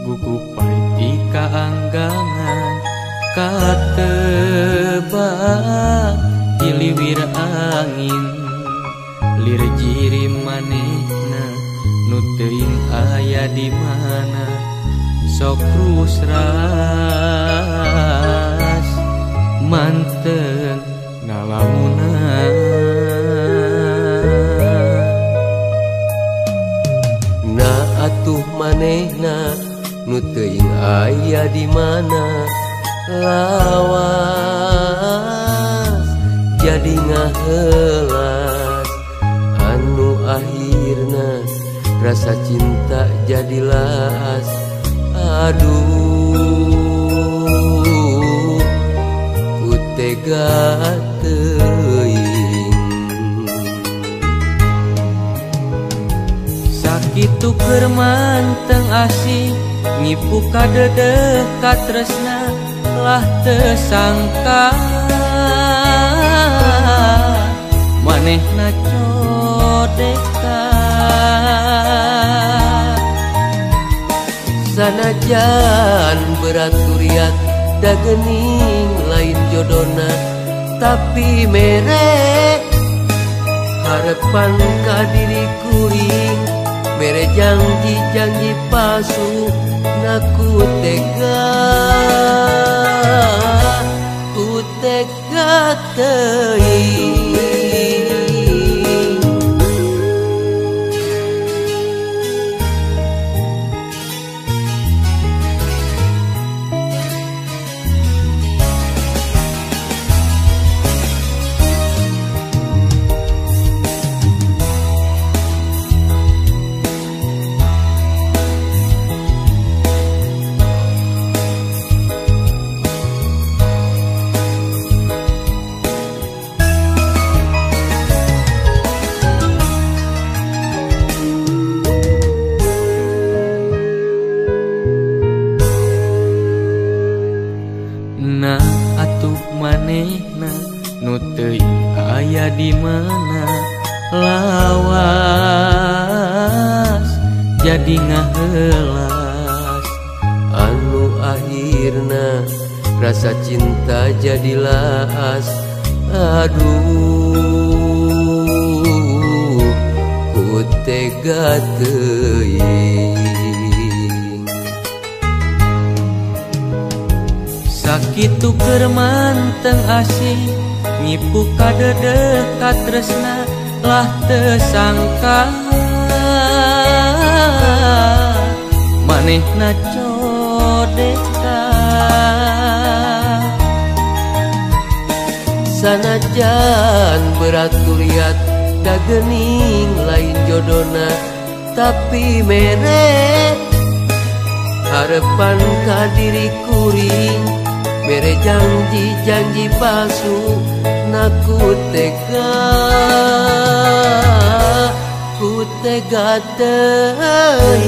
gugupai ti kaanggangan katebak diliwir angin lir jiri manehna nu teuing aya di mana sok rusras manteng ngalamunan na atuh manehna nu teuing aya di mana lawas jadi ngahelas anu akhirna rasa cinta jadi las. Aduh ku tega teuing sakitu keur manteng asih ngipu kadedeh ka tresna lah teu sangka manehna codekan sanajan beraturiat da geuning lain jodona tapi mere harepan ka diri kuring mere janji-janji palsu naku tega teuing na atuh manehna nu teuing aya di mana lawas jadi ngahelas anu akhirna rasa cinta jadi las. Aduh ku tega teuing sakitu keur manteng asih ngipu kadedeh ka tresna lah teu sangka manehna codekan sanajan beraturiat da geuning lain jodona tapi mere harepan ka diri kuring mere janji-janji palsu naku tega teuing